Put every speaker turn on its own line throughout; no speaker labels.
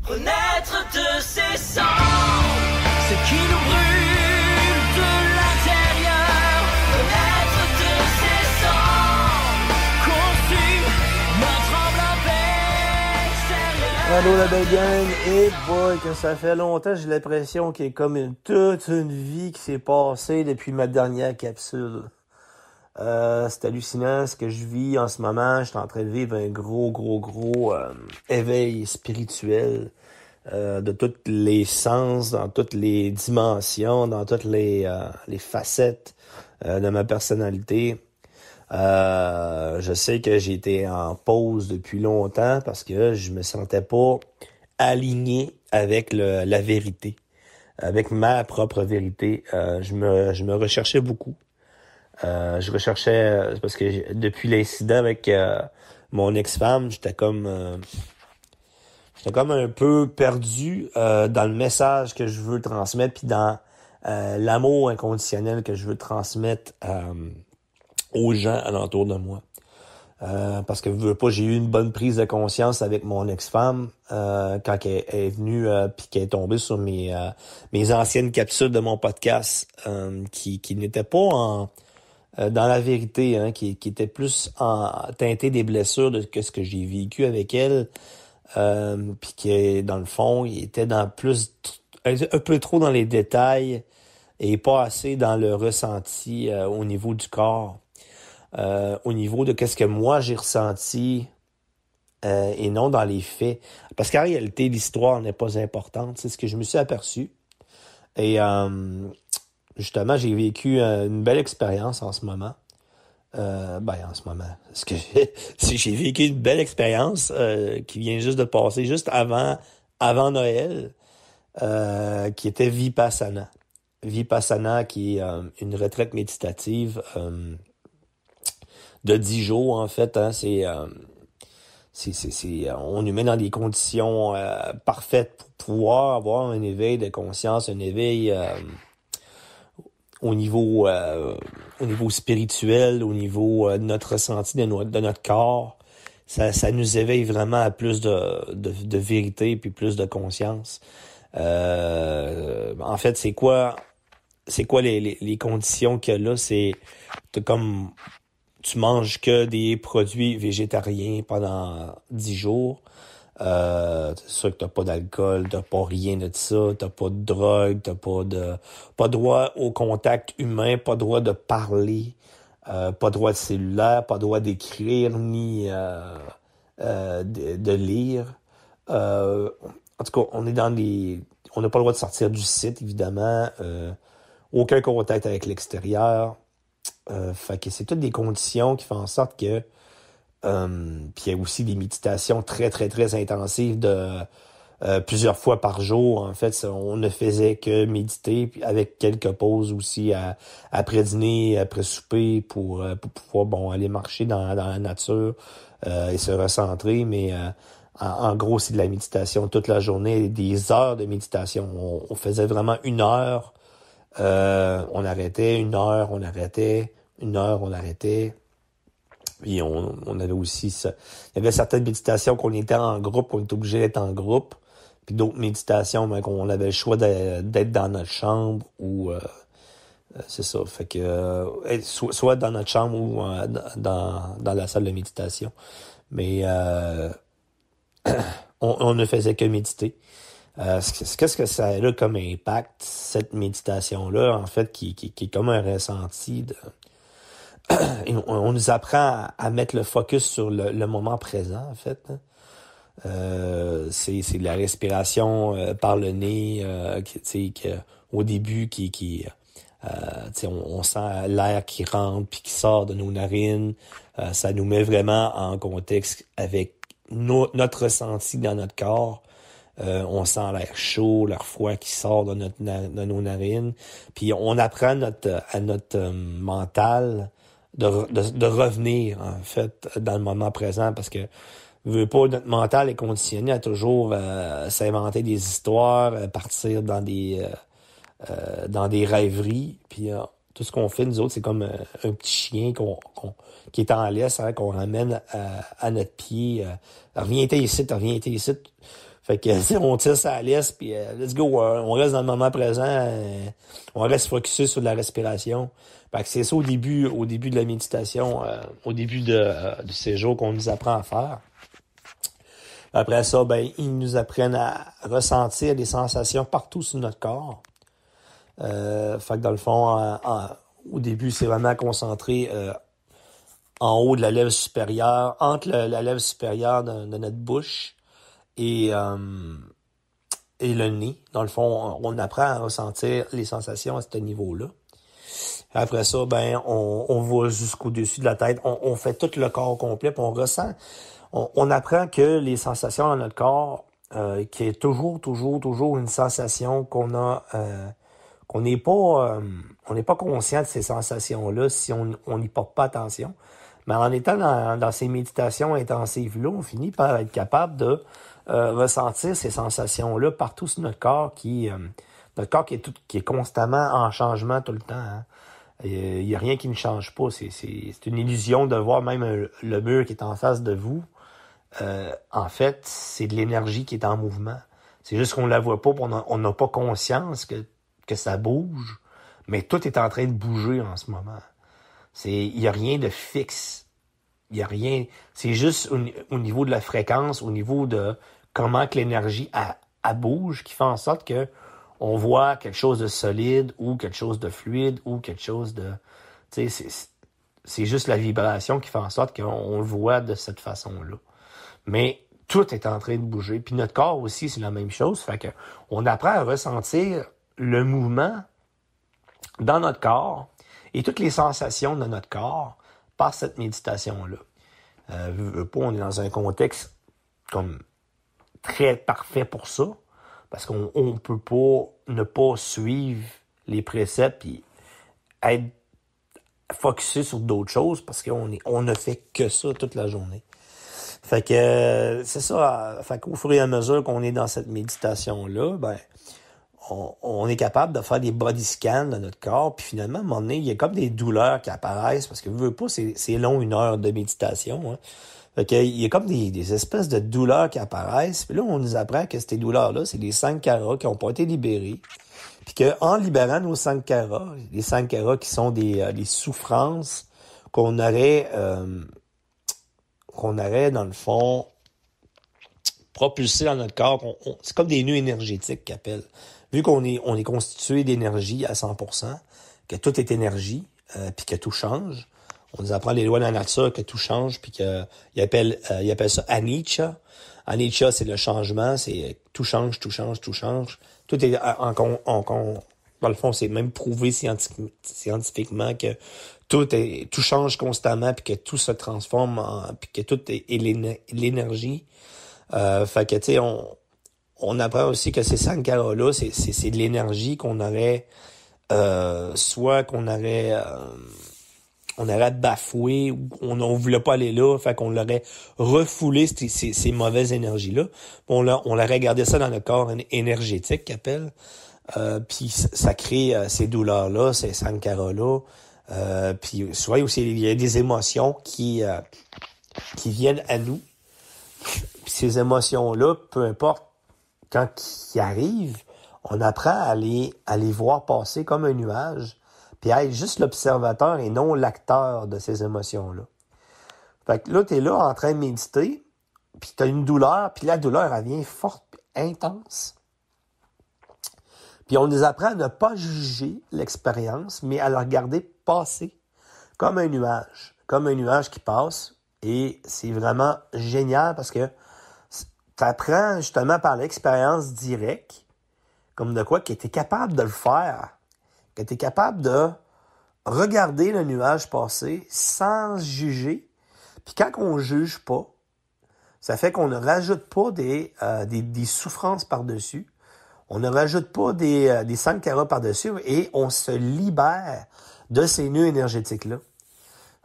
Renaître de ses cendres, ce qui nous brûle de l'intérieur. Renaître de ses cendres, consume notre enveloppe extérieure.
Allô la belle gang, et boy, que ça fait longtemps, j'ai l'impression qu'il y a comme toute une vie qui s'est passée depuis ma dernière capsule. C'est hallucinant ce que je vis en ce moment. Je suis en train de vivre un gros éveil spirituel de tous les sens, dans toutes les dimensions, dans toutes les facettes de ma personnalité. Je sais que j'ai été en pause depuis longtemps parce que je me sentais pas aligné avec la vérité, avec ma propre vérité. Je me recherchais beaucoup. Je recherchais parce que depuis l'incident avec mon ex-femme, j'étais comme un peu perdu dans le message que je veux transmettre, puis dans l'amour inconditionnel que je veux transmettre aux gens alentour de moi. Parce que je veux pas, j'ai eu une bonne prise de conscience avec mon ex-femme quand elle est venue puis qu'elle est tombée sur mes anciennes capsules de mon podcast qui n'étaient pas dans la vérité, hein, qui était plus teintée des blessures que ce que j'ai vécu avec elle, puis qui, dans le fond, il était un peu trop dans les détails et pas assez dans le ressenti au niveau du corps, au niveau de qu'est-ce que moi j'ai ressenti et non dans les faits. Parce qu'en réalité, l'histoire n'est pas importante, c'est ce que je me suis aperçu. Et justement, j'ai vécu une belle expérience en ce moment. En ce moment. J'ai vécu une belle expérience qui vient juste de passer, juste avant Noël, qui était Vipassana. Vipassana, qui est une retraite méditative de 10 jours, en fait. Hein, on nous met dans des conditions parfaites pour pouvoir avoir un éveil de conscience, un éveil au niveau spirituel, au niveau de notre ressenti, de notre corps. Ça nous éveille vraiment à plus de vérité puis plus de conscience. En fait, c'est quoi les conditions qu'il y a là? C'est comme tu manges que des produits végétariens pendant 10 jours. C'est sûr que t'as pas d'alcool, t'as pas rien de ça, t'as pas de drogue, t'as pas droit au contact humain, pas droit de parler, pas droit de cellulaire, pas droit d'écrire ni de lire. En tout cas, on n'a pas le droit de sortir du site, évidemment. Aucun contact avec l'extérieur. Fait que c'est toutes des conditions qui font en sorte que puis il y a aussi des méditations très, très, très intensives de plusieurs fois par jour. En fait, on ne faisait que méditer, puis avec quelques pauses aussi après dîner, après souper, pour pouvoir aller marcher dans la nature et se recentrer. Mais en gros, c'est de la méditation toute la journée, des heures de méditation. On faisait vraiment 1 heure. On arrêtait, 1 heure, on arrêtait, 1 heure, on arrêtait. Puis on avait aussi ça. Il y avait certaines méditations qu'on était en groupe, qu'on était obligé d'être en groupe. Puis d'autres méditations, qu'on avait le choix d'être dans notre chambre ou c'est ça. Fait que soit dans notre chambre ou dans la salle de méditation. Mais on ne faisait que méditer. Qu'est-ce que ça a là comme impact, cette méditation-là, en fait, qui est comme un ressenti de. On nous apprend à mettre le focus sur le moment présent, en fait. Hein. C'est de la respiration par le nez, au début, on sent l'air qui rentre puis qui sort de nos narines. Ça nous met vraiment en contexte avec notre ressenti dans notre corps. On sent l'air chaud, l'air froid qui sort de nos narines. Puis on apprend à notre mental de revenir, en fait, dans le moment présent, parce que notre mental est conditionné à toujours s'inventer des histoires, partir dans des rêveries, puis tout ce qu'on fait, nous autres, c'est comme un petit chien qui est en laisse, hein, qu'on ramène à notre pied. Reviens-t'en ici, reviens-t'en ici. Fait que si on tire sa laisse, puis let's go, on reste dans le moment présent, on reste focusé sur de la respiration. Fait que c'est ça au début de la méditation, au début du séjour qu'on nous apprend à faire. Après ça, ben ils nous apprennent à ressentir des sensations partout sur notre corps. Fait que dans le fond, au début, c'est vraiment concentré en haut de la lèvre supérieure, entre la lèvre supérieure de notre bouche et le nez. Dans le fond, on apprend à ressentir les sensations à ce niveau-là. Après ça, ben on va jusqu'au-dessus de la tête. On fait tout le corps complet, puis on ressent. On apprend que les sensations dans notre corps, qui est toujours une sensation qu'on a, qu'on n'est pas, on n'est pas conscient de ces sensations-là si on n'y porte pas attention. Mais en étant dans ces méditations intensives-là, on finit par être capable de ressentir ces sensations-là partout sur notre corps qui est constamment en changement tout le temps. Hein. Il y a rien qui ne change pas. C'est une illusion de voir même le mur qui est en face de vous. En fait, c'est de l'énergie qui est en mouvement. C'est juste qu'on ne la voit pas, on n'a pas conscience que ça bouge, mais tout est en train de bouger en ce moment. Il n'y a rien de fixe. Il y a rien. C'est juste au niveau de la fréquence, au niveau de comment que l'énergie elle bouge, qui fait en sorte que on voit quelque chose de solide ou quelque chose de fluide ou quelque chose de... Tu sais, c'est juste la vibration qui fait en sorte qu'on le voit de cette façon-là. Mais tout est en train de bouger. Puis notre corps aussi, c'est la même chose. Fait que on apprend à ressentir le mouvement dans notre corps et toutes les sensations de notre corps par cette méditation-là. On est dans un contexte comme très parfait pour ça. Parce qu'on ne peut pas ne pas suivre les préceptes et être focusé sur d'autres choses parce qu'on ne fait que ça toute la journée. Fait que c'est ça. Fait qu'au fur et à mesure qu'on est dans cette méditation-là, ben on est capable de faire des body scans de notre corps. Puis finalement, à un moment donné, il y a comme des douleurs qui apparaissent parce que vous ne voulez pas, c'est long, 1 heure de méditation. Hein. Fait que, il y a comme des espèces de douleurs qui apparaissent. Puis là, on nous apprend que ces douleurs-là, c'est des sankaras qui n'ont pas été libérés. Puis qu'en libérant nos sankaras, les sankaras qui sont des souffrances qu'on aurait dans le fond propulsées dans notre corps, c'est comme des nœuds énergétiques qu'ils appellent. Vu qu'on est constitué d'énergie à 100%, que tout est énergie, puis que tout change. On nous apprend les lois de la nature, que tout change, puis qu'il appelle ça anicca. Anicca, c'est le changement, c'est tout change. Tout est dans le fond, c'est même prouvé scientifiquement que tout change constamment, puis que tout se transforme, puis que tout est l'énergie. Fait que, tu sais, on apprend aussi que ces sankaras-là, c'est de l'énergie qu'on aurait, soit qu'on aurait... on aurait bafoué ou on voulait pas aller là, fait qu'on l'aurait refoulé ces mauvaises énergies-là. On l'aurait gardé ça dans le corps énergétique qu'appelle. Puis ça crée ces douleurs-là, ces sankaras-là. Puis souvent aussi, il y a des émotions qui viennent à nous. Puis ces émotions-là, peu importe quand ils arrivent, on apprend à les voir passer comme un nuage. Puis être juste l'observateur et non l'acteur de ces émotions-là. Fait que là, t'es là en train de méditer, puis t'as une douleur, puis la douleur, elle vient forte, intense. Puis on nous apprend à ne pas juger l'expérience, mais à la regarder passer comme un nuage qui passe. Et c'est vraiment génial parce que t'apprends justement par l'expérience directe, comme de quoi que t'es capable de le faire. Que tu es capable de regarder le nuage passer sans juger. Puis quand on juge pas, ça fait qu'on ne rajoute pas des souffrances par-dessus. On ne rajoute pas des sankaras par-dessus et on se libère de ces nœuds énergétiques-là.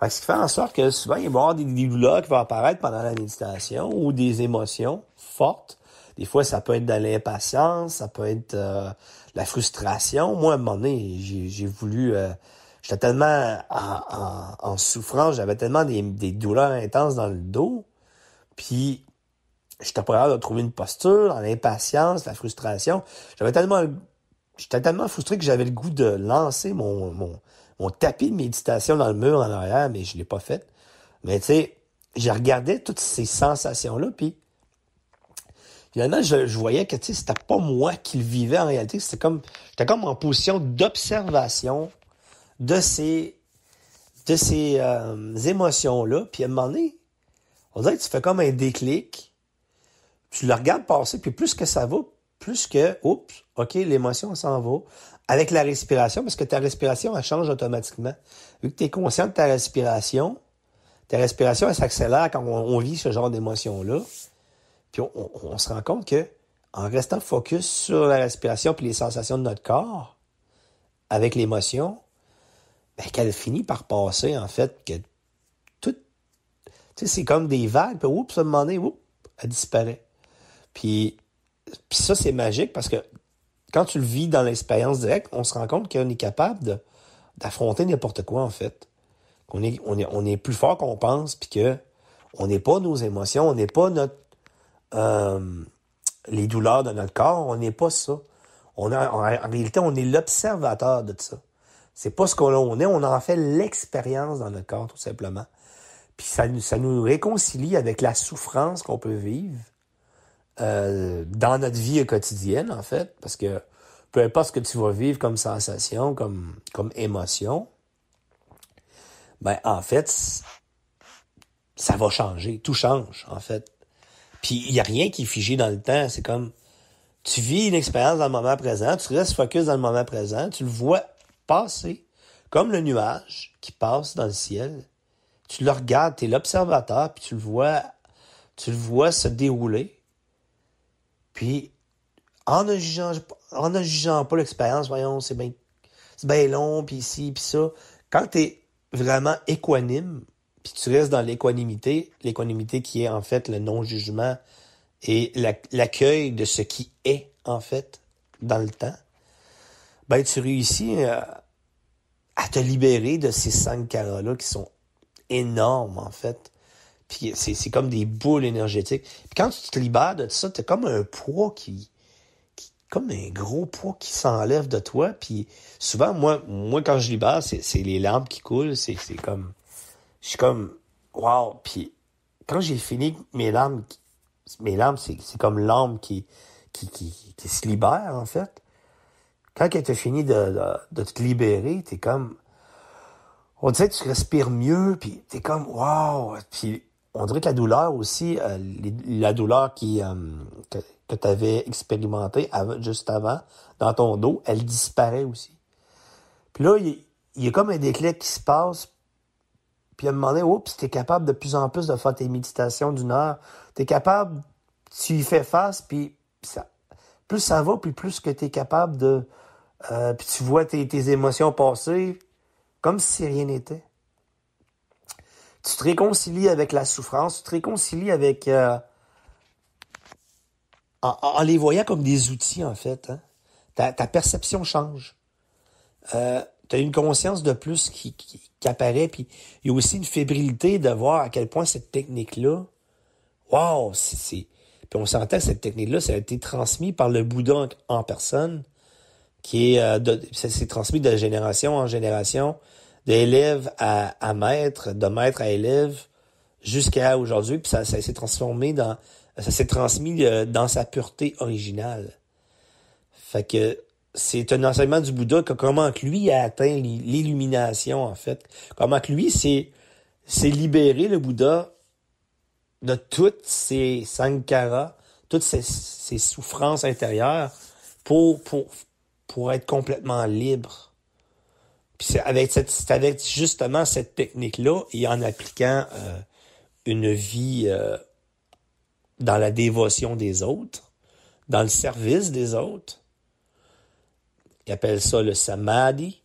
Fait que ce qui fait en sorte que souvent, il va y avoir des douleurs qui vont apparaître pendant la méditation ou des émotions fortes. Des fois, ça peut être de l'impatience, ça peut être la frustration. Moi, à un moment donné, j'ai voulu j'étais tellement en souffrance, j'avais tellement des douleurs intenses dans le dos, puis j'étais pas capable de trouver une posture, dans l'impatience, la frustration. J'étais tellement frustré que j'avais le goût de lancer mon tapis de méditation dans le mur en arrière, mais je l'ai pas fait. Mais tu sais, je regardais toutes ces sensations-là, puis finalement, je voyais que, tu sais, c'était pas moi qui le vivais en réalité. J'étais comme en position d'observation de ces émotions-là. Puis à un moment donné, on dirait que tu fais comme un déclic. Tu le regardes passer, puis plus que ça va, plus que, oups, OK, l'émotion s'en va. Avec la respiration, parce que ta respiration, elle change automatiquement. Vu que tu es conscient de ta respiration, elle s'accélère quand on vit ce genre d'émotion-là. Puis on se rend compte que en restant focus sur la respiration puis les sensations de notre corps, avec l'émotion, ben, qu'elle finit par passer, en fait, que tout, tu sais, c'est comme des vagues, puis oups, à un moment donné, oups, elle disparaît. Puis ça, c'est magique parce que quand tu le vis dans l'expérience directe, on se rend compte qu'on est capable d'affronter n'importe quoi, en fait. On est plus fort qu'on pense, puis que on n'est pas nos émotions, on n'est pas les douleurs de notre corps, on n'est pas ça. En réalité, on est l'observateur de ça. C'est pas ce qu'on est, on en fait l'expérience dans notre corps, tout simplement. Puis ça nous réconcilie avec la souffrance qu'on peut vivre dans notre vie quotidienne, en fait, parce que peu importe ce que tu vas vivre comme sensation, comme émotion, ben en fait, ça va changer. Tout change, en fait. Puis il n'y a rien qui est figé dans le temps. C'est comme, tu vis une expérience dans le moment présent, tu restes focus dans le moment présent, tu le vois passer, comme le nuage qui passe dans le ciel. Tu le regardes, tu es l'observateur, puis tu le vois se dérouler. Puis, en ne jugeant pas l'expérience, voyons, c'est bien long, puis ici, puis ça. Quand tu es vraiment équanime, puis tu restes dans l'équanimité qui est en fait le non-jugement et l'accueil de ce qui est, en fait, dans le temps, ben tu réussis à te libérer de ces sankaras-là qui sont énormes, en fait. Puis c'est comme des boules énergétiques. Puis quand tu te libères de ça, t'as comme un poids comme un gros poids qui s'enlève de toi. Puis souvent, moi quand je libère, c'est les larmes qui coulent. C'est comme, je suis comme, wow. Puis quand j'ai fini mes larmes, c'est comme l'âme qui se libère, en fait. Quand tu as fini de te libérer, t'es comme, on dirait que tu respires mieux, puis t'es comme, wow. Puis on dirait que la douleur aussi, la douleur que tu avais expérimentée juste avant, dans ton dos, elle disparaît aussi. Puis là, il y a comme un déclic qui se passe, puis à un moment donné, oups, t'es capable de plus en plus de faire tes méditations d'une heure. T'es capable, tu y fais face, puis plus ça va, puis plus que t'es capable de... puis tu vois tes émotions passer comme si rien n'était. Tu te réconcilies avec la souffrance, tu te réconcilies avec... en les voyant comme des outils, en fait. Hein? Ta perception change. Tu as une conscience de plus qui apparaît, puis il y a aussi une fébrilité de voir à quel point cette technique-là, wow, puis on s'entend que cette technique-là, ça a été transmis par le Bouddha en personne, qui est, ça s'est transmis de génération en génération, d'élève à maître, de maître à élève, jusqu'à aujourd'hui, puis ça s'est transmis dans sa pureté originale. Fait que c'est un enseignement du Bouddha que comment que lui a atteint l'illumination, en fait. Comment que lui s'est libéré, le Bouddha, de toutes ses sankaras, toutes ses souffrances intérieures pour être complètement libre. Puis c'est avec justement cette technique-là et en appliquant une vie dans la dévotion des autres, dans le service des autres. Ils appellent ça le samadhi.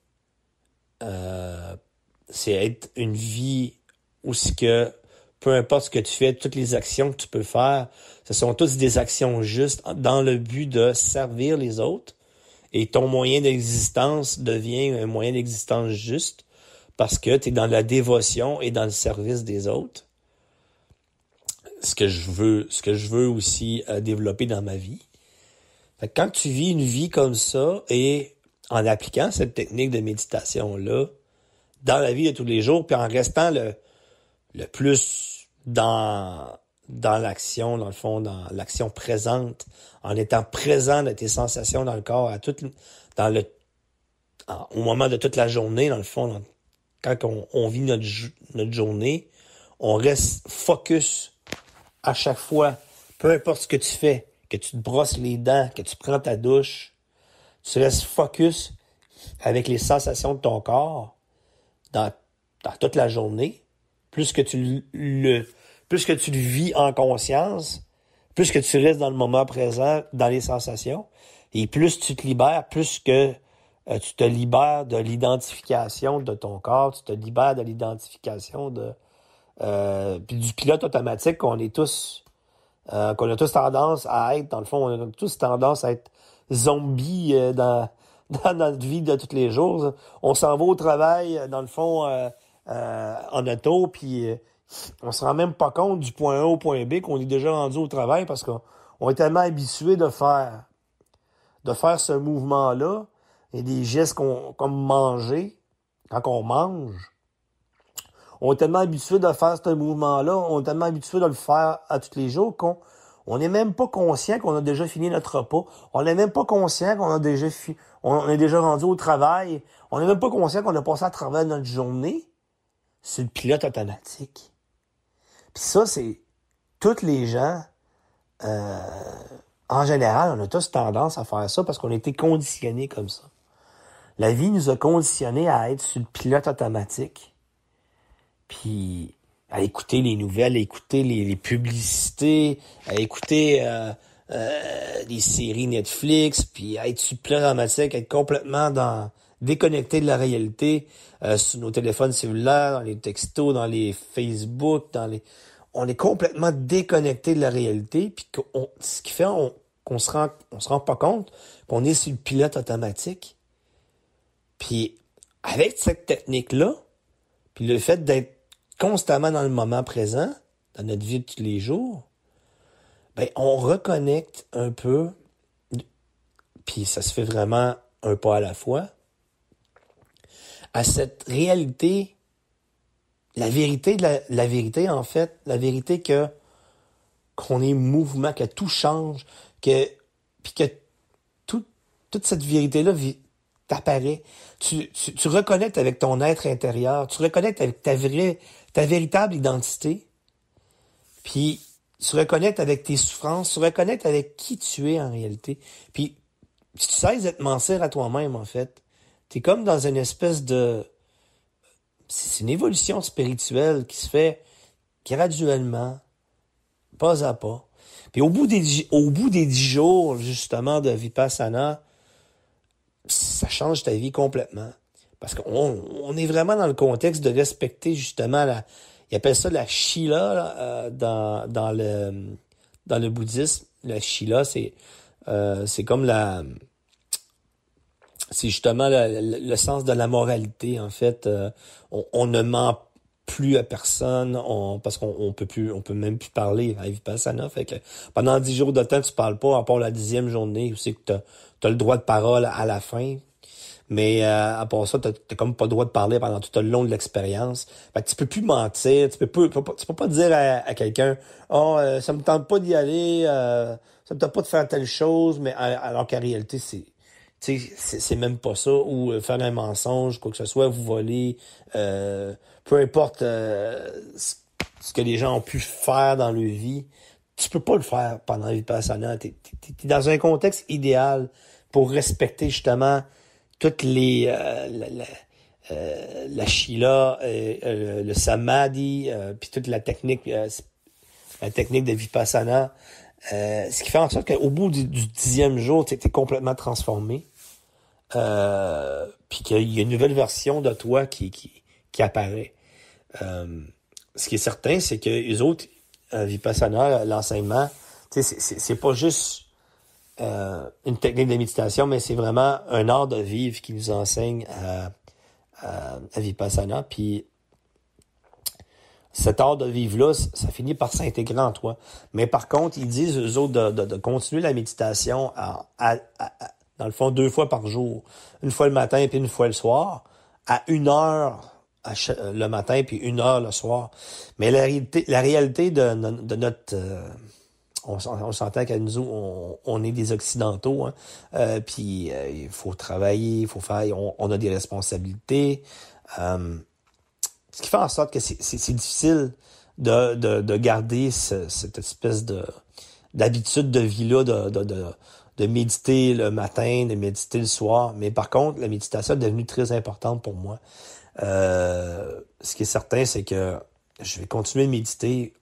C'est être une vie où ce que, peu importe ce que tu fais, toutes les actions que tu peux faire, ce sont toutes des actions justes dans le but de servir les autres. Et ton moyen d'existence devient un moyen d'existence juste parce que tu es dans la dévotion et dans le service des autres. Ce que je veux aussi développer dans ma vie. Fait que quand tu vis une vie comme ça et en appliquant cette technique de méditation-là dans la vie de tous les jours, puis en restant le plus dans l'action, dans le fond, dans l'action présente, en étant présent de tes sensations dans le corps, au moment de toute la journée, dans le fond, quand on vit notre journée, on reste focus à chaque fois, peu importe ce que tu fais, que tu te brosses les dents, que tu prends ta douche, tu restes focus avec les sensations de ton corps dans toute la journée, plus que tu le vis en conscience, plus que tu restes dans le moment présent, dans les sensations, et plus tu te libères, plus que tu te libères de l'identification de ton corps, tu te libères de l'identification puis du pilote automatique qu'on a tous tendance à être. Dans le fond, on a tous tendance à être zombies dans notre vie de tous les jours. On s'en va au travail, dans le fond, en auto, puis on se rend même pas compte du point A au point B qu'on est déjà rendu au travail parce qu'on est tellement habitué de faire ce mouvement-là et des gestes comme manger, quand on mange. On est tellement habitué de faire ce mouvement-là, on est tellement habitué de le faire à tous les jours qu'on n'est même pas conscient qu'on a déjà fini notre repas. On n'est même pas conscient qu'on on est déjà rendu au travail. On n'est même pas conscient qu'on a passé à travers notre journée sur le pilote automatique. Puis ça, c'est tous les gens, en général, on a tous tendance à faire ça parce qu'on a été conditionnés comme ça. La vie nous a conditionnés à être sur le pilote automatique. Puis à écouter les nouvelles, à écouter les publicités, à écouter les séries Netflix, puis à être sur le pilote automatique, être complètement déconnecté de la réalité, sur nos téléphones cellulaires, dans les textos, dans les Facebook, on est complètement déconnecté de la réalité, puis ce qui fait qu'on se rend pas compte qu'on est sur le pilote automatique. Puis avec cette technique-là, puis le fait d'être constamment dans le moment présent, dans notre vie de tous les jours, ben on reconnecte un peu, puis ça se fait vraiment un pas à la fois, à cette réalité, la vérité en fait, la vérité qu'on est mouvement, que tout change, puis que toute cette vérité-là t'apparaît. Tu reconnectes avec ton être intérieur, tu reconnectes avec ta véritable identité, puis tu reconnectes avec tes souffrances, tu reconnectes avec qui tu es en réalité. Puis tu cesses de te mentir à toi-même, en fait. T'es comme dans une espèce c'est une évolution spirituelle qui se fait graduellement, pas à pas. Puis au bout des 10 jours, justement, de Vipassana, ça change ta vie complètement. Parce qu'on est vraiment dans le contexte de respecter, justement, ils appellent ça la Shila, là, dans le bouddhisme. La Shila, c'est comme c'est justement le sens de la moralité, en fait. On ne ment plus à personne, parce qu'on peut même plus parler à Vipassana. Fait que pendant 10 jours de temps, tu parles pas, à part la 10e journée, où c'est que t'as le droit de parole à la fin. Mais à part ça, t'as comme pas le droit de parler pendant tout le long de l'expérience. Fait que tu peux plus mentir, tu peux pas dire à quelqu'un ça me tente pas d'y aller, ça me tente pas de faire telle chose, mais alors qu'en réalité, c'est même pas ça, ou faire un mensonge, quoi que ce soit, vous voler, peu importe ce que les gens ont pu faire dans leur vie, tu peux pas le faire pendant Vipassana. T'es dans un contexte idéal pour respecter justement toutes les la Shila, le Samadhi, puis toute la technique de Vipassana, ce qui fait en sorte qu'au bout du 10e jour, t'es complètement transformé, puis qu'il y a une nouvelle version de toi qui apparaît. Ce qui est certain, c'est que les autres, Vipassana, l'enseignement, c'est pas juste une technique de méditation, mais c'est vraiment un art de vivre qui nous enseigne à Vipassana. Puis cet art de vivre-là, ça finit par s'intégrer en toi. Mais par contre, ils disent, eux autres, de continuer la méditation dans le fond, 2 fois par jour. Une fois le matin puis une fois le soir, à 1 heure le matin puis 1 heure le soir. Mais la réalité de notre... on s'entend qu'à nous, on est des Occidentaux, hein. Puis il faut travailler, il faut faire... On a des responsabilités. Ce qui fait en sorte que c'est difficile de garder cette espèce d'habitude de vie-là, de méditer le matin, de méditer le soir. Mais par contre, la méditation est devenue très importante pour moi. Ce qui est certain, c'est que je vais continuer de méditer,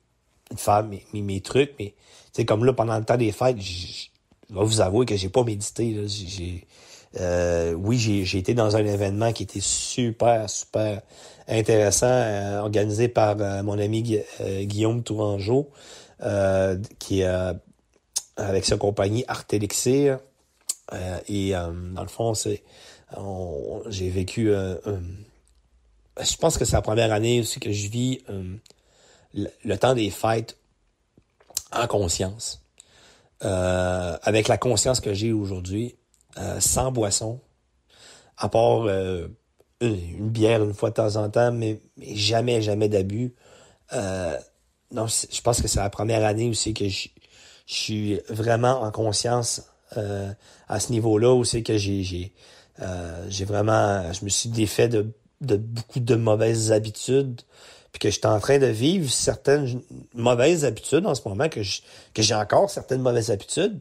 de faire mes trucs, mais tu sais, comme là, pendant le temps des fêtes, je vais vous avouer que j'ai pas médité, là. Oui, j'ai été dans un événement qui était super, super intéressant, organisé par mon ami Guillaume Tourangeau, qui est avec sa compagnie Art Elixir. Dans le fond, j'ai vécu... je pense que c'est la première année aussi que je vis le temps des fêtes en conscience. Avec la conscience que j'ai aujourd'hui, sans boisson, à part une bière une fois de temps en temps, mais jamais, jamais d'abus. Non, je pense que c'est la première année aussi que je suis vraiment en conscience à ce niveau-là, où c'est que j'ai vraiment, je me suis défait de beaucoup de mauvaises habitudes, puis que j'étais en train de vivre certaines mauvaises habitudes en ce moment, que j'ai encore certaines mauvaises habitudes,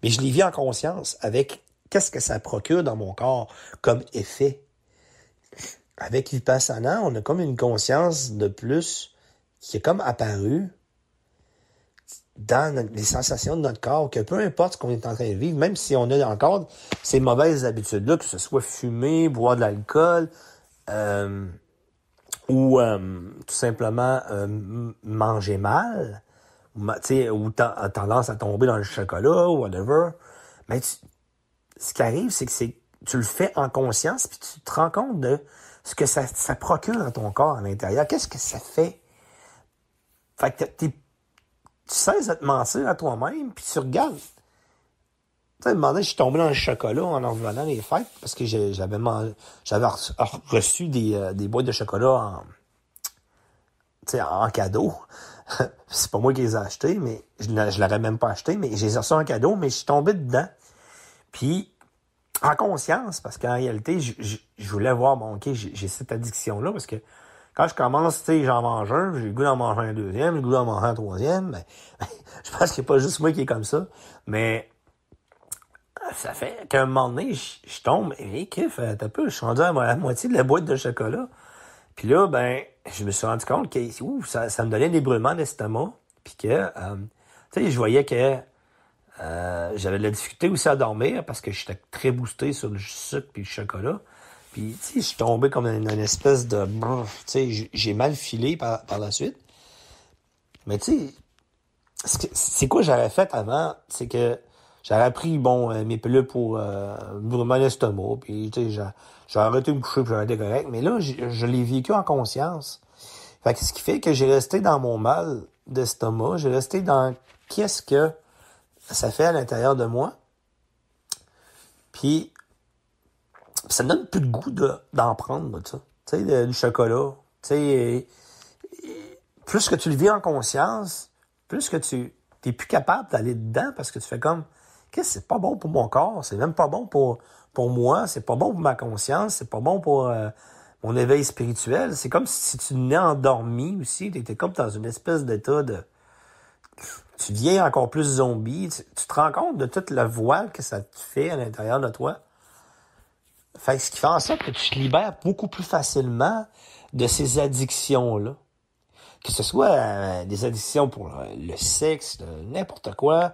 mais je les vis en conscience avec qu'est-ce que ça procure dans mon corps comme effet. Avec Vipassana, on a comme une conscience de plus qui est comme apparue dans les sensations de notre corps, que peu importe ce qu'on est en train de vivre, même si on a encore ces mauvaises habitudes-là, que ce soit fumer, boire de l'alcool, ou tout simplement manger mal, ou tendance à tomber dans le chocolat, ou whatever. Mais ce qui arrive, c'est que tu le fais en conscience, puis tu te rends compte de ce que ça procure dans ton corps à l'intérieur. Qu'est-ce que ça fait? Fait que tu cesses de te mentir à toi-même, puis tu regardes. Tu sais, à un moment donné, je suis tombé dans le chocolat en revenant les fêtes, parce que j'avais reçu des boîtes de chocolat en cadeau. C'est pas moi qui les ai achetés, mais je l'aurais même pas acheté, mais je les ai reçus en cadeau, mais je suis tombé dedans. Puis, en conscience, parce qu'en réalité, je voulais voir, bon, OK, j'ai cette addiction-là, parce que quand je commence, tu sais, j'en mange un, j'ai le goût d'en manger un deuxième, j'ai le goût d'en manger un troisième, mais je pense qu'il n'y a pas juste moi qui est comme ça, mais ça fait qu'à un moment donné, je tombe, et kiff, t'as peu, je suis rendu à la moitié de la boîte de chocolat. Puis là, ben, je me suis rendu compte que ça me donnait des brûlements d'estomac, puis que, tu sais, je voyais que j'avais de la difficulté aussi à dormir parce que j'étais très boosté sur le sucre puis le chocolat. Puis, tu sais, je suis tombé comme une espèce de... Tu sais, j'ai mal filé par la suite. Mais tu sais, c'est quoi j'aurais fait avant? C'est que j'aurais pris, mes pilules pour brûlement d'estomac, puis tu sais, j'ai arrêté de me coucher, puis j'aurais été correct. Mais là, je l'ai vécu en conscience. Fait que ce qui fait que j'ai resté dans mon mal d'estomac, j'ai resté dans qu'est-ce que ça fait à l'intérieur de moi. Puis, ça me donne plus de goût d'en prendre, ça. Tu sais, du chocolat. Tu sais, plus que tu le vis en conscience, plus que tu t'es plus capable d'aller dedans parce que tu fais comme, qu'est-ce que c'est pas bon pour mon corps, c'est même pas bon pour moi, c'est pas bon pour ma conscience, c'est pas bon pour mon éveil spirituel. C'est comme si tu venais endormi aussi, t'étais comme dans une espèce d'état de... Tu deviens encore plus zombie. Tu te rends compte de toute la voile que ça te fait à l'intérieur de toi. Fait que ce qui fait en sorte que tu te libères beaucoup plus facilement de ces addictions-là. Que ce soit des addictions pour le sexe, n'importe quoi.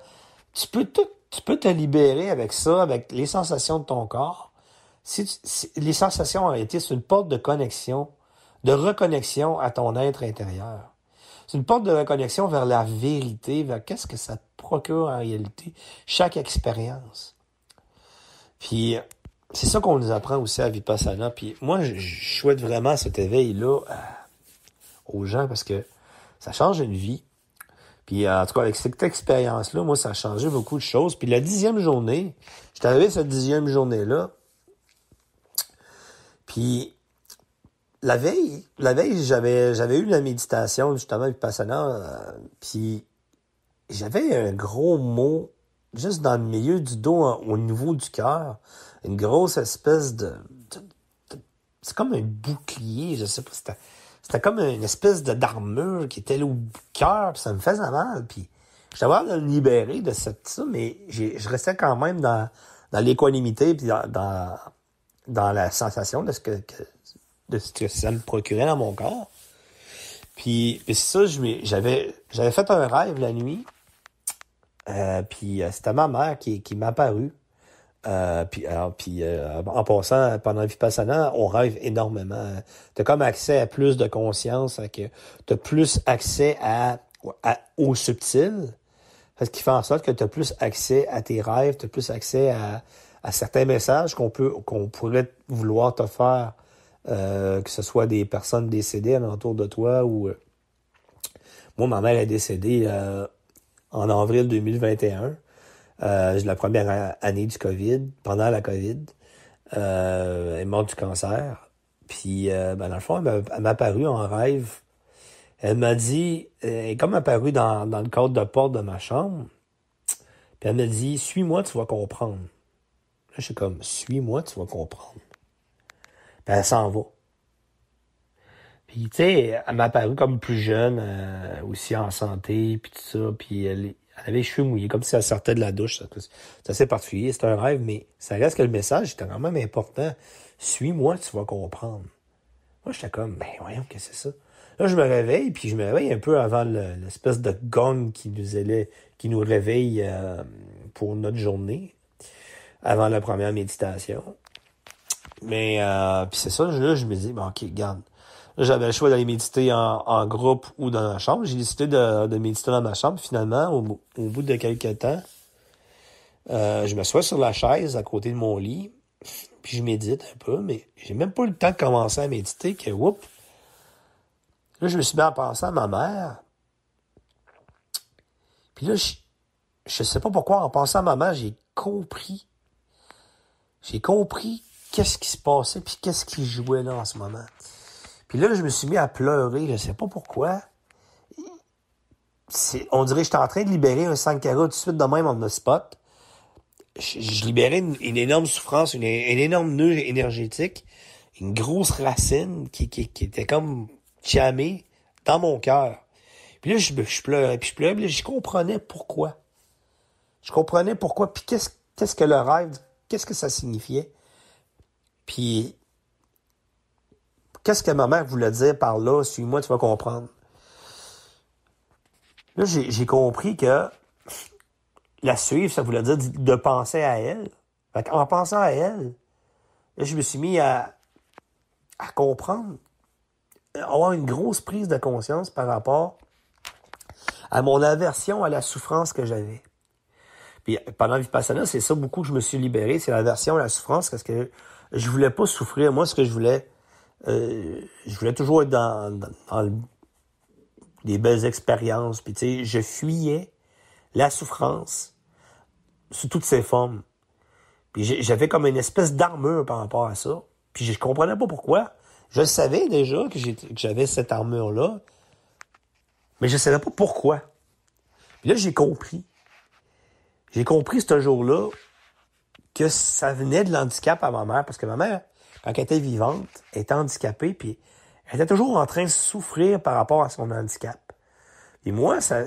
Tu peux te libérer avec ça, avec les sensations de ton corps. Les sensations, en réalité, c'est une porte de connexion, de reconnexion à ton être intérieur. C'est une porte de reconnexion vers la vérité, vers qu'est-ce que ça te procure en réalité, chaque expérience. Puis, c'est ça qu'on nous apprend aussi à Vipassana. Puis moi, je souhaite vraiment cet éveil-là aux gens parce que ça change une vie. Puis en tout cas, avec cette expérience-là, moi, ça a changé beaucoup de choses. Puis la 10e journée, j'étais arrivé cette 10e journée-là. Puis la veille, j'avais eu la méditation, justement, Vipassana. Puis j'avais un gros mot juste dans le milieu du dos, au niveau du cœur. Une grosse espèce c'est comme un bouclier, je sais pas, c'était comme une espèce d'armure qui était là au cœur, puis ça me faisait mal, puis j'étais capable de me libérer de ça, mais je restais quand même dans l'équanimité, puis dans la sensation de ce que ça me procurait dans mon corps. Puis c'est ça, j'avais fait un rêve la nuit, puis c'était ma mère qui m'a apparu. En passant, pendant Vipassana, on rêve énormément. T'as comme accès à plus de conscience, t'as plus accès au subtil, ce qui fait en sorte que t'as plus accès à tes rêves, t'as plus accès à certains messages qu'on pourrait vouloir te faire, que ce soit des personnes décédées alentour de toi ou moi, ma mère est décédée en avril 2021. La première année du COVID, pendant la COVID. Elle est morte du cancer. Puis, dans le fond, elle m'a apparu en rêve. Elle m'a dit, elle est comme apparue dans le cadre de porte de ma chambre. Puis elle m'a dit, suis-moi, tu vas comprendre. Là, je suis comme, suis-moi, tu vas comprendre. Puis elle s'en va. Puis, tu sais, elle m'a apparu comme plus jeune, aussi en santé, puis tout ça. Puis elle avait les cheveux mouillés, comme si elle sortait de la douche. C'est assez particulier, c'est un rêve, mais ça reste que le message était quand même important. Suis-moi, tu vas comprendre. Moi, j'étais comme, ben voyons, qu'est-ce que c'est ça? Là, je me réveille, puis je me réveille un peu avant l'espèce de gong qui nous réveille pour notre journée, avant la première méditation. Mais, puis c'est ça, là, je me dis, bon, OK, regarde. Là, j'avais le choix d'aller méditer en groupe ou dans la chambre. J'ai décidé de méditer dans ma chambre. Finalement, au bout de quelques temps, je m'assois sur la chaise à côté de mon lit, puis je médite un peu, mais j'ai même pas eu le temps de commencer à méditer que, whoop, là, je me suis mis à penser à ma mère. Puis là, je sais pas pourquoi, en pensant à ma mère, j'ai compris qu'est-ce qui se passait, puis qu'est-ce qui jouait là en ce moment. Puis là, je me suis mis à pleurer, je sais pas pourquoi. On dirait que j'étais en train de libérer un sankara tout de suite de même on the spot. Je libérais une énorme souffrance, une énorme nœud énergétique, une grosse racine qui était comme chamée dans mon cœur. Puis là, je pleurais, puis là, je comprenais pourquoi. Puis qu'est-ce que le rêve, qu'est-ce que ça signifiait. Puis qu'est-ce que ma mère voulait dire par là? Suis-moi, tu vas comprendre. Là, j'ai compris que la suivre, ça voulait dire de penser à elle. Fait en pensant à elle, là, je me suis mis à comprendre, à avoir une grosse prise de conscience par rapport à mon aversion à la souffrance que j'avais. Puis pendant Vipassana, c'est ça beaucoup que je me suis libéré, c'est l'aversion à la souffrance, parce que je voulais pas souffrir. Moi, ce que je voulais toujours être dans des belles expériences. Puis tu sais, je fuyais la souffrance sous toutes ses formes. Puis j'avais comme une espèce d'armure par rapport à ça. Puis je comprenais pas pourquoi. Je savais déjà que j'avais cette armure-là, mais je savais pas pourquoi. Puis là, j'ai compris. J'ai compris ce jour-là que ça venait de l'handicap à ma mère, parce que ma mère, quand elle était vivante, elle était handicapée, puis elle était toujours en train de souffrir par rapport à son handicap. Et moi, ça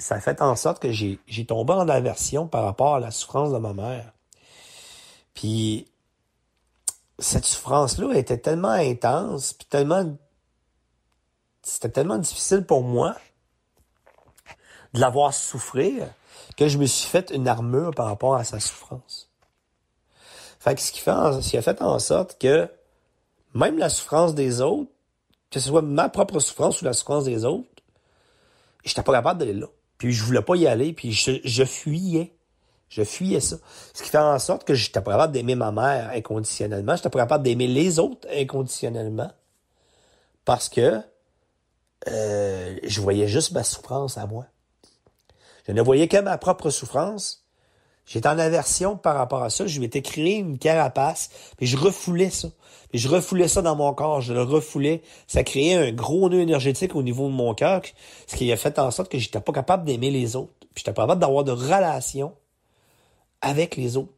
a fait en sorte que j'ai tombé en aversion par rapport à la souffrance de ma mère. Puis cette souffrance-là était tellement intense, puis c'était tellement difficile pour moi de la voir souffrir que je me suis fait une armure par rapport à sa souffrance. Fait que ce qui a fait en sorte que même la souffrance des autres, que ce soit ma propre souffrance ou la souffrance des autres, j'étais pas capable d'aller là. Puis je voulais pas y aller, puis je fuyais. Je fuyais ça. Ce qui fait en sorte que j'étais pas capable d'aimer ma mère inconditionnellement. J'étais pas capable d'aimer les autres inconditionnellement. Parce que je voyais juste ma souffrance à moi. Je ne voyais que ma propre souffrance. J'étais en aversion par rapport à ça. Je m'étais créé une carapace. Puis je refoulais ça. Puis je refoulais ça dans mon corps. Je le refoulais. Ça créait un gros nœud énergétique au niveau de mon cœur. Ce qui a fait en sorte que j'étais pas capable d'aimer les autres. Puis j'étais pas capable d'avoir de relation avec les autres.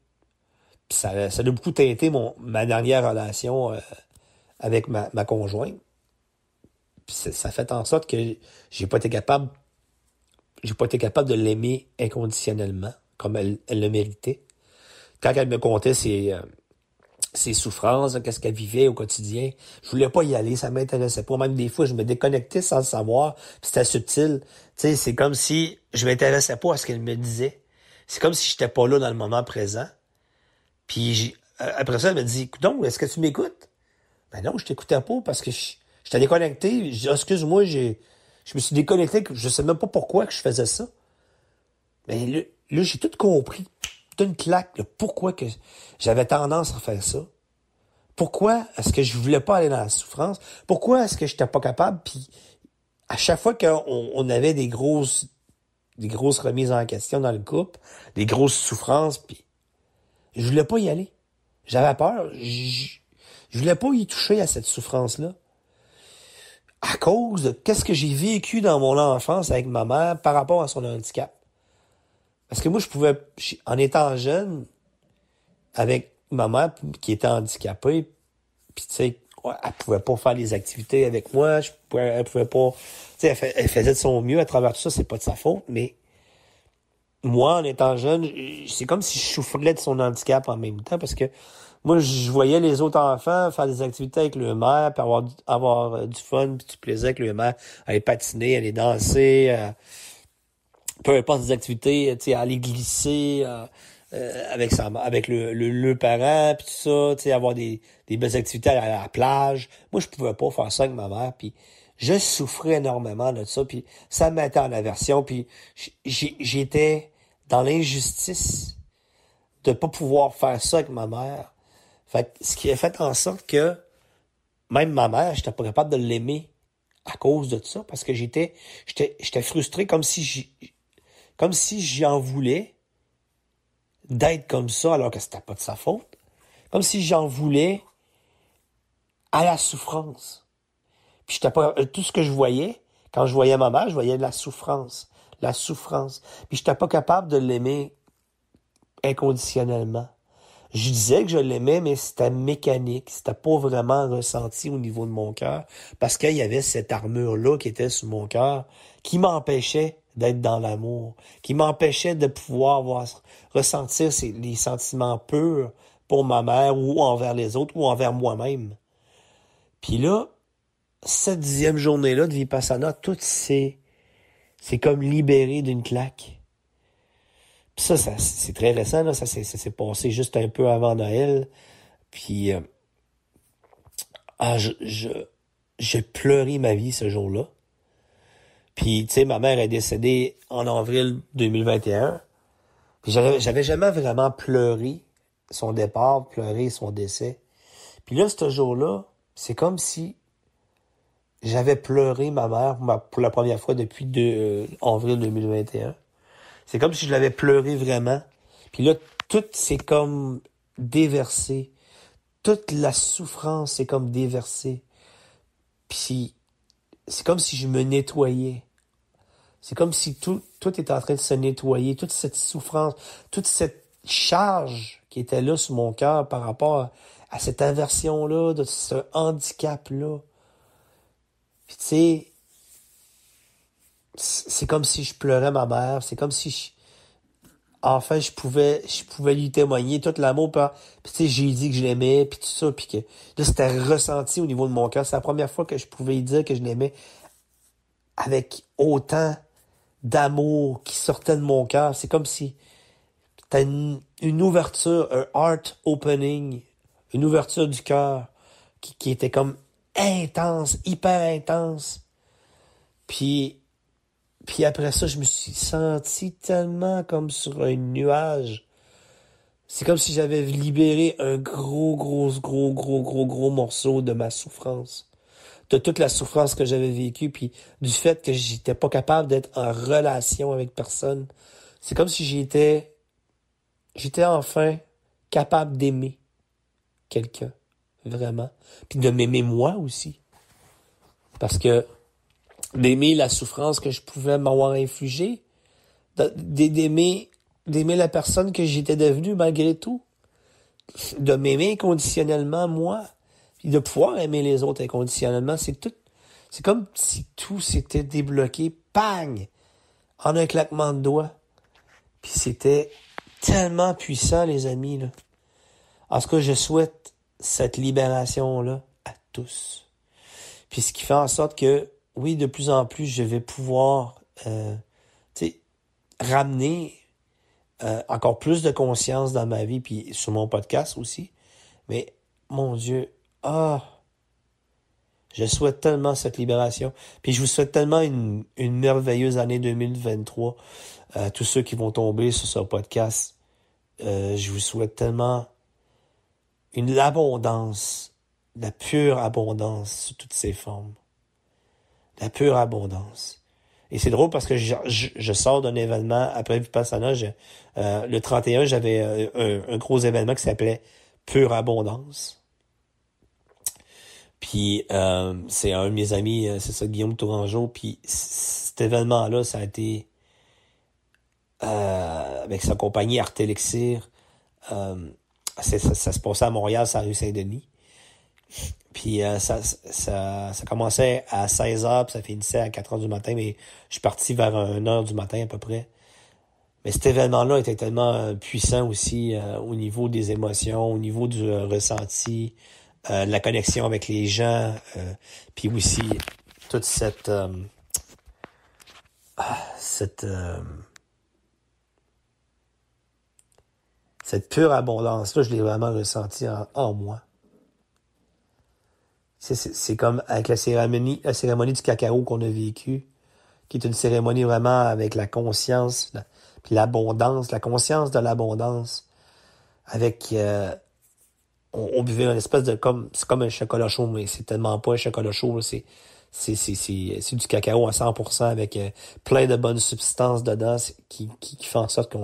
Puis ça a beaucoup teinté ma dernière relation avec ma conjointe. Puis ça fait en sorte que j'ai pas été capable de l'aimer inconditionnellement, comme elle le méritait. Quand elle me contait ses souffrances, qu'est-ce qu'elle vivait au quotidien, je voulais pas y aller, ça m'intéressait pas. Même des fois, je me déconnectais sans le savoir, puis c'était subtil. Tu sais, c'est comme si je m'intéressais pas à ce qu'elle me disait. C'est comme si j'étais pas là dans le moment présent. Puis après ça, elle me dit, donc, est-ce que tu m'écoutes? Ben non, je t'écoutais pas parce que j'étais déconnecté. Je dis, excuse-moi, je me suis déconnecté, je sais même pas pourquoi que je faisais ça. Mais là j'ai tout compris. D'une claque, là, pourquoi que j'avais tendance à faire ça. Pourquoi est-ce que je voulais pas aller dans la souffrance? Pourquoi est-ce que j'étais pas capable? Puis à chaque fois qu'on avait des grosses remises en question dans le couple, des grosses souffrances, puis je voulais pas y aller. J'avais peur. Je voulais pas y toucher à cette souffrance-là. À cause de qu'est-ce que j'ai vécu dans mon enfance avec ma mère par rapport à son handicap. Parce que moi, en étant jeune, avec ma mère qui était handicapée, puis tu sais, elle pouvait pas faire les activités avec moi, elle pouvait pas, tu sais, elle faisait de son mieux à travers tout ça, c'est pas de sa faute, mais moi, en étant jeune, c'est comme si je souffrais de son handicap en même temps, parce que moi, je voyais les autres enfants faire des activités avec le mère, puis avoir du fun, puis du plaisir avec le mère, aller patiner, aller danser, peu importe des activités, tu sais, aller glisser avec le parent, puis tout ça, tu sais, avoir des belles activités à la plage. Moi, je pouvais pas faire ça avec ma mère, puis je souffrais énormément de ça, puis ça me mettait en aversion, puis j'étais dans l'injustice de pas pouvoir faire ça avec ma mère. Fait que, ce qui a fait en sorte que même ma mère, j'étais pas capable de l'aimer à cause de ça, parce que j'étais frustré comme si j'en voulais d'être comme ça alors que c'était pas de sa faute. Comme si j'en voulais à la souffrance. Puis j'étais pas, tout ce que je voyais, quand je voyais ma mère, je voyais de la souffrance. La souffrance. Puis j'étais pas capable de l'aimer inconditionnellement. Je disais que je l'aimais, mais c'était mécanique. C'était pas vraiment ressenti au niveau de mon cœur. Parce qu'il y avait cette armure-là qui était sur mon cœur, qui m'empêchait d'être dans l'amour, qui m'empêchait de pouvoir ressentir les sentiments purs pour ma mère ou envers les autres ou envers moi-même. Puis là, cette 10e journée-là de Vipassana, tout c'est comme libéré d'une claque. Puis ça c'est très récent, là. Ça s'est passé juste un peu avant Noël. Puis j'ai pleuré ma vie ce jour-là. Puis, tu sais, ma mère est décédée en avril 2021. Puis j'avais jamais vraiment pleuré son départ, pleuré son décès. Puis là, ce jour-là, c'est comme si j'avais pleuré ma mère pour la première fois depuis avril 2021. C'est comme si je l'avais pleuré vraiment. Puis là, tout s'est comme déversé. Toute la souffrance s'est comme déversée. Puis c'est comme si je me nettoyais. C'est comme si tout était en train de se nettoyer. Toute cette souffrance, toute cette charge qui était là sur mon cœur par rapport à cette aversion-là, de ce handicap-là. Puis tu sais, c'est comme si je pleurais ma mère. C'est comme si enfin je pouvais lui témoigner tout l'amour. Puis tu sais, j'ai dit que je l'aimais, puis tout ça, puis que là c'était ressenti au niveau de mon cœur. C'est la première fois que je pouvais lui dire que je l'aimais avec autant d'amour qui sortait de mon cœur. C'est comme si t'as une ouverture, un heart opening, une ouverture du cœur qui était comme intense, hyper intense. Puis Puis après ça, je me suis senti tellement comme sur un nuage. C'est comme si j'avais libéré un gros morceau de ma souffrance. De toute la souffrance que j'avais vécue, puis du fait que j'étais pas capable d'être en relation avec personne. C'est comme si j'étais enfin capable d'aimer quelqu'un, vraiment. Puis de m'aimer moi aussi. Parce que d'aimer la souffrance que je pouvais m'avoir infligée, d'aimer la personne que j'étais devenue malgré tout, de m'aimer inconditionnellement moi, puis de pouvoir aimer les autres inconditionnellement, c'est comme si tout s'était débloqué, bang, en un claquement de doigts. Puis c'était tellement puissant, les amis, là. En tout cas, je souhaite cette libération-là à tous. Puis ce qui fait en sorte que, oui, de plus en plus, je vais pouvoir ramener encore plus de conscience dans ma vie, puis sur mon podcast aussi. Mais, mon Dieu, je souhaite tellement cette libération. Puis je vous souhaite tellement une merveilleuse année 2023. Tous ceux qui vont tomber sur ce podcast, je vous souhaite tellement l'abondance, la pure abondance sous toutes ses formes. La pure abondance. Et c'est drôle parce que je sors d'un événement après Vipassana. Le 31, j'avais un gros événement qui s'appelait Pure Abondance. Puis c'est un de mes amis, c'est ça, Guillaume Tourangeau. Puis cet événement-là, ça a été avec sa compagnie Art Elixir. Ça se passait à Montréal, sur la rue Saint-Denis. Puis ça commençait à 16h, puis ça finissait à 4h du matin, mais je suis parti vers 1h du matin à peu près. Mais cet événement-là était tellement puissant aussi au niveau des émotions, au niveau du ressenti, de la connexion avec les gens, puis aussi toute cette pure abondance-là, je l'ai vraiment ressenti en moi. C'est comme avec la cérémonie du cacao qu'on a vécue, qui est une cérémonie vraiment avec la conscience, puis l'abondance, la conscience de l'abondance, avec on buvait une espèce de c'est comme un chocolat chaud, mais c'est tellement pas un chocolat chaud, là, c'est du cacao à 100% avec plein de bonnes substances dedans qui fait en sorte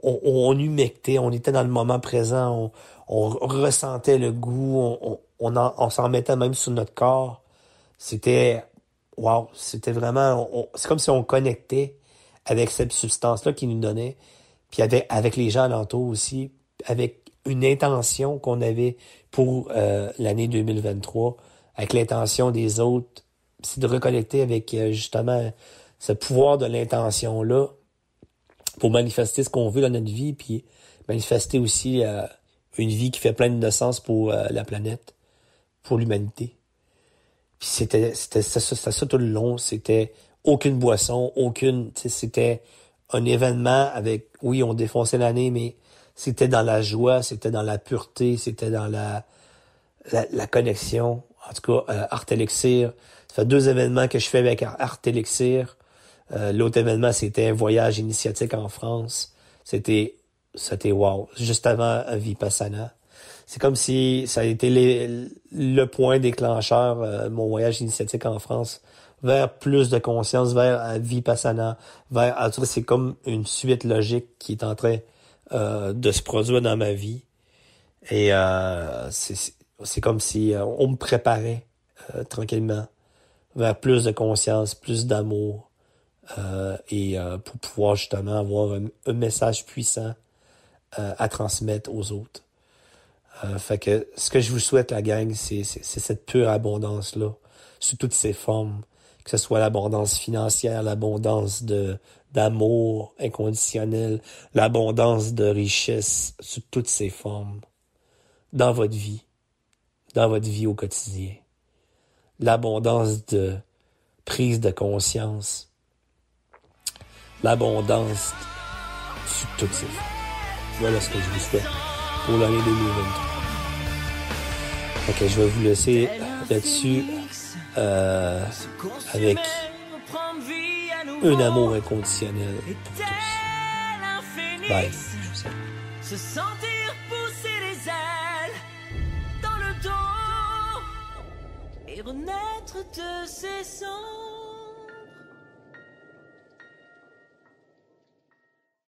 on humectait, on était dans le moment présent, on ressentait le goût, on s'en mettait même sur notre corps. C'était vraiment, c'est comme si on connectait avec cette substance-là qui nous donnait, puis avec les gens alentours aussi, avec une intention qu'on avait pour l'année 2023, avec l'intention des autres, c'est de reconnecter avec justement ce pouvoir de l'intention-là pour manifester ce qu'on veut dans notre vie, puis manifester aussi une vie qui fait plein de sens pour la planète, pour l'humanité. Puis c'était ça tout le long, c'était aucune boisson, c'était un événement avec, oui, on défonçait l'année, mais c'était dans la joie, c'était dans la pureté, c'était dans la connexion. En tout cas, Art Elixir, ça fait 2 événements que je fais avec Art Elixir. L'autre événement, c'était un voyage initiatique en France. C'était wow. Juste avant Vipassana. C'est comme si ça a été le point déclencheur, mon voyage initiatique en France, vers plus de conscience, vers Vipassana, en tout cas, c'est comme une suite logique qui est en train de se produire dans ma vie. Et c'est comme si on me préparait tranquillement vers plus de conscience, plus d'amour, et pour pouvoir justement avoir un message puissant à transmettre aux autres. Fait que ce que je vous souhaite, la gang, c'est cette pure abondance-là, sous toutes ses formes, que ce soit l'abondance financière, l'abondance d'amour inconditionnel, l'abondance de richesse, sous toutes ses formes, dans votre vie au quotidien. L'abondance de prise de conscience, l'abondance sous toutes ses formes. Voilà ce que je vous souhaite pour l'année 2023. Ok, je vais vous laisser là-dessus avec un amour inconditionnel
Et
pour
tel
tous.
un phénix,
Ben, je sais.
se sentir pousser les ailes dans le dos et renaître de ses cendres.